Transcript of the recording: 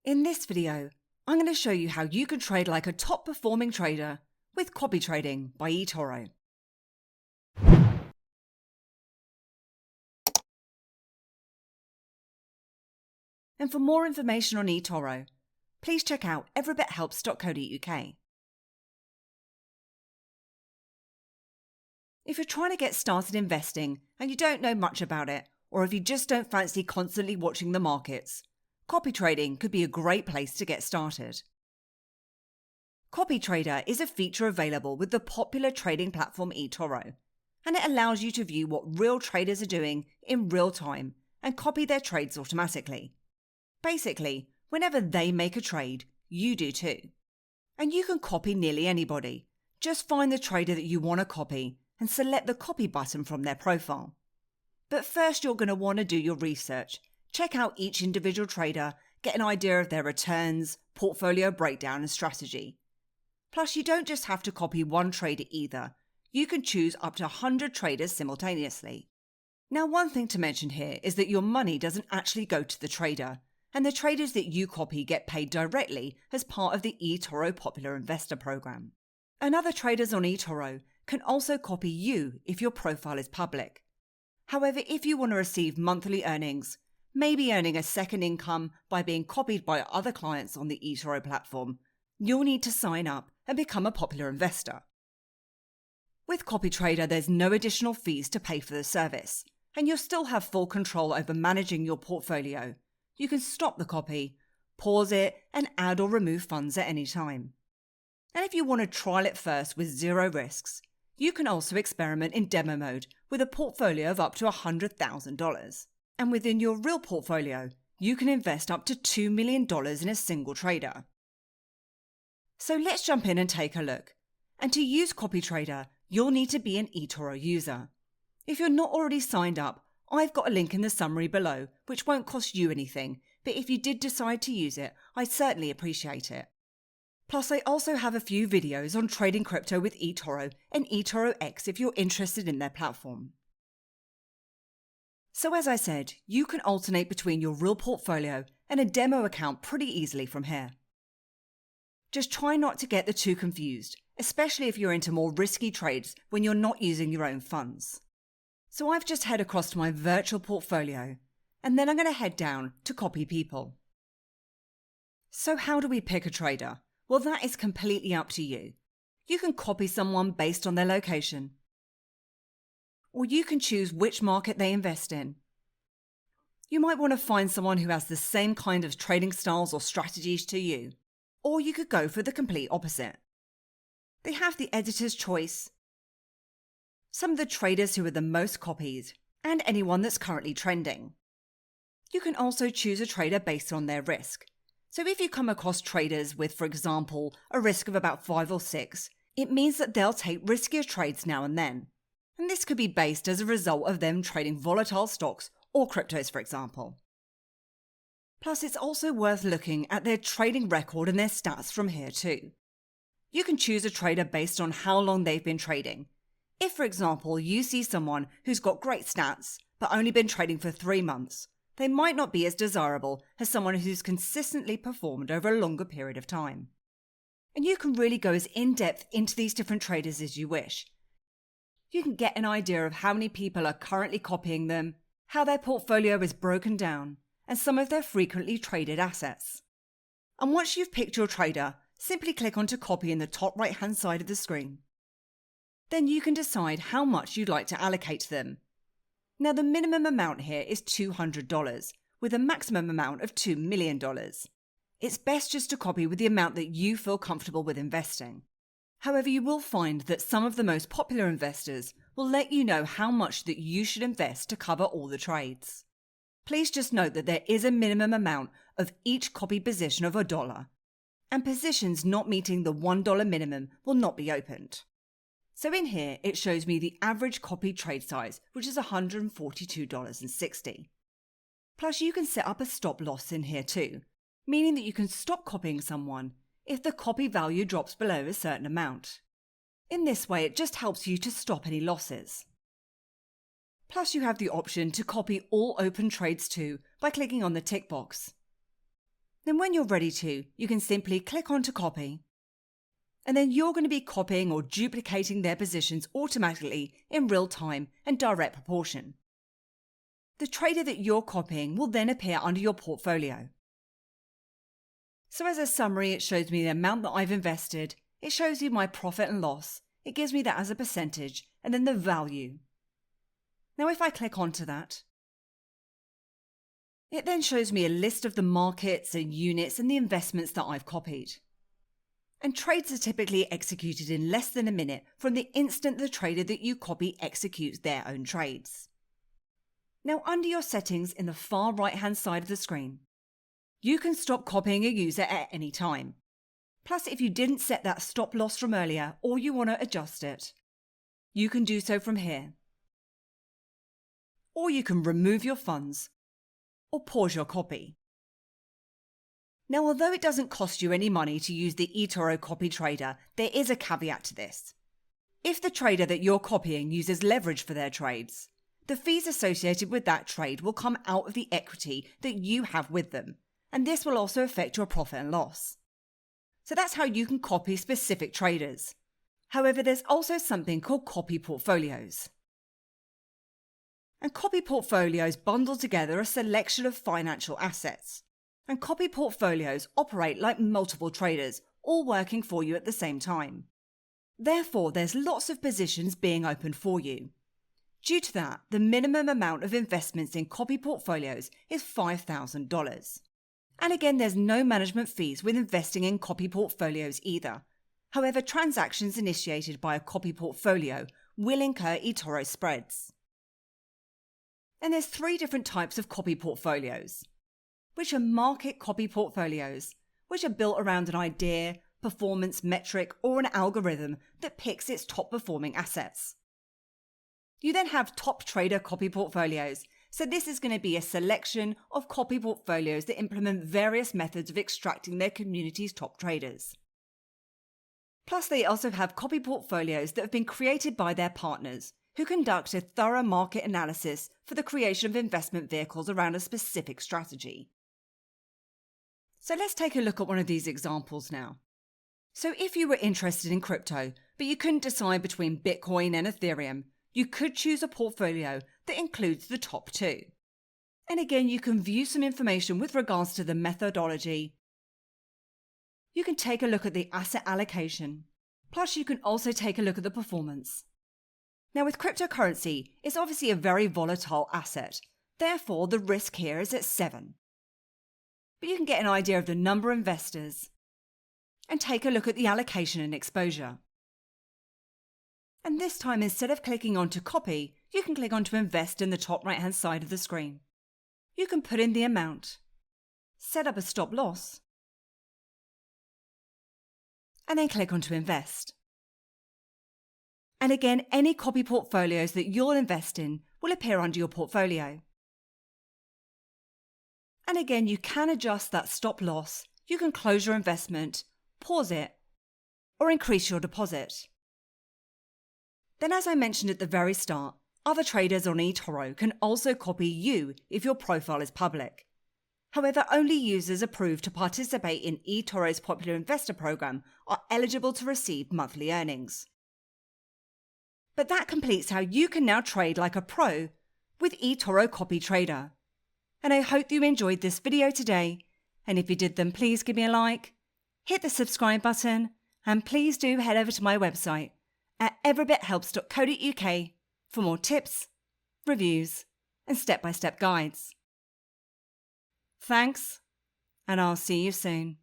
In this video, I'm going to show you how you can trade like a top performing trader with copy trading by eToro. And for more information on eToro, please check out everybithelps.co.uk. If you're trying to get started investing and you don't know much about it, or if you just don't fancy constantly watching the markets, copy trading could be a great place to get started. CopyTrader is a feature available with the popular trading platform eToro, and it allows you to view what real traders are doing in real time and copy their trades automatically. Basically, whenever they make a trade, you do too. And you can copy nearly anybody. Just find the trader that you want to copy and select the copy button from their profile. But first you're going to want to do your research. Check out each individual trader, get an idea of their returns, portfolio breakdown and strategy. Plus, you don't just have to copy one trader either. You can choose up to 100 traders simultaneously. Now, one thing to mention here is that your money doesn't actually go to the trader, and the traders that you copy get paid directly as part of the eToro Popular Investor Program. And other traders on eToro can also copy you if your profile is public. However, if you want to receive monthly earnings, maybe earning a second income by being copied by other clients on the eToro platform, you'll need to sign up and become a popular investor. With CopyTrader, there's no additional fees to pay for the service, and you'll still have full control over managing your portfolio. You can stop the copy, pause it, and add or remove funds at any time. And if you want to trial it first with zero risks, you can also experiment in demo mode with a portfolio of up to $100,000. And within your real portfolio, you can invest up to $2 million in a single trader. So let's jump in and take a look. And to use CopyTrader, you'll need to be an eToro user. If you're not already signed up, I've got a link in the summary below, which won't cost you anything, but if you did decide to use it, I'd certainly appreciate it. Plus, I also have a few videos on trading crypto with eToro and eToro X if you're interested in their platform. So as I said, you can alternate between your real portfolio and a demo account pretty easily from here. Just try not to get the two confused, especially if you're into more risky trades when you're not using your own funds. So I've just head across to my virtual portfolio, and then I'm going to head down to copy people. So how do we pick a trader? Well, that is completely up to you. You can copy someone based on their location, or you can choose which market they invest in. You might want to find someone who has the same kind of trading styles or strategies to you, or you could go for the complete opposite. They have the editor's choice, some of the traders who are the most copied, and anyone that's currently trending. You can also choose a trader based on their risk. So if you come across traders with, for example, a risk of about 5 or 6, it means that they'll take riskier trades now and then. And this could be based as a result of them trading volatile stocks or cryptos, for example. Plus, it's also worth looking at their trading record and their stats from here too. You can choose a trader based on how long they've been trading. If, for example, you see someone who's got great stats but only been trading for 3 months, they might not be as desirable as someone who's consistently performed over a longer period of time. And you can really go as in-depth into these different traders as you wish. You can get an idea of how many people are currently copying them, how their portfolio is broken down, and some of their frequently traded assets. And once you've picked your trader, simply click onto copy in the top right-hand side of the screen. Then you can decide how much you'd like to allocate to them. Now, the minimum amount here is $200, with a maximum amount of $2 million. It's best just to copy with the amount that you feel comfortable with investing. However, you will find that some of the most popular investors will let you know how much that you should invest to cover all the trades. Please just note that there is a minimum amount of each copy position of $1, and positions not meeting the $1 minimum will not be opened. So in here, it shows me the average copy trade size, which is $142.60. Plus, you can set up a stop loss in here too, meaning that you can stop copying someone if the copy value drops below a certain amount. In this way, it just helps you to stop any losses. Plus, you have the option to copy all open trades too by clicking on the tick box. Then when you're ready to, you can simply click on to copy. And then you're going to be copying or duplicating their positions automatically in real time and direct proportion. The trader that you're copying will then appear under your portfolio. So as a summary, it shows me the amount that I've invested, it shows you my profit and loss, it gives me that as a percentage, and then the value. Now if I click onto that, it then shows me a list of the markets and units and the investments that I've copied. And trades are typically executed in less than a minute from the instant the trader that you copy executes their own trades. Now under your settings in the far right hand side of the screen, you can stop copying a user at any time. Plus, if you didn't set that stop loss from earlier or you want to adjust it, you can do so from here. Or you can remove your funds or pause your copy. Now, although it doesn't cost you any money to use the eToro CopyTrader, there is a caveat to this. If the trader that you're copying uses leverage for their trades, the fees associated with that trade will come out of the equity that you have with them, and this will also affect your profit and loss. So that's how you can copy specific traders. However, there's also something called CopyPortfolios. And CopyPortfolios bundle together a selection of financial assets. And CopyPortfolios operate like multiple traders, all working for you at the same time. Therefore, there's lots of positions being opened for you. Due to that, the minimum amount of investments in CopyPortfolios is $5,000. And again, there's no management fees with investing in CopyPortfolios either. However, transactions initiated by a CopyPortfolio will incur eToro spreads. And there's 3 different types of CopyPortfolios, which are market CopyPortfolios, which are built around an idea, performance metric, or an algorithm that picks its top performing assets. You then have top trader CopyPortfolios. So this is going to be a selection of CopyPortfolios that implement various methods of extracting their community's top traders. Plus, they also have CopyPortfolios that have been created by their partners, who conduct a thorough market analysis for the creation of investment vehicles around a specific strategy. So let's take a look at one of these examples now. So if you were interested in crypto, but you couldn't decide between Bitcoin and Ethereum, you could choose a portfolio that includes the top 2. And again, you can view some information with regards to the methodology. You can take a look at the asset allocation. Plus, you can also take a look at the performance. Now, with cryptocurrency, it's obviously a very volatile asset. Therefore, the risk here is at 7. But you can get an idea of the number of investors and take a look at the allocation and exposure. And this time, instead of clicking on to copy, you can click on to invest in the top right hand side of the screen. You can put in the amount, set up a stop loss, and then click on to invest. And again, any copy portfolios that you'll invest in will appear under your portfolio. And again, you can adjust that stop loss, you can close your investment, pause it, or increase your deposit. Then, as I mentioned at the very start, other traders on eToro can also copy you if your profile is public. However, only users approved to participate in eToro's popular investor program are eligible to receive monthly earnings. But that completes how you can now trade like a pro with eToro CopyTrader. And I hope you enjoyed this video today. And if you did, then please give me a like, hit the subscribe button, and please do head over to my website at everybithelps.co.uk for more tips, reviews, and step-by-step guides. Thanks, and I'll see you soon.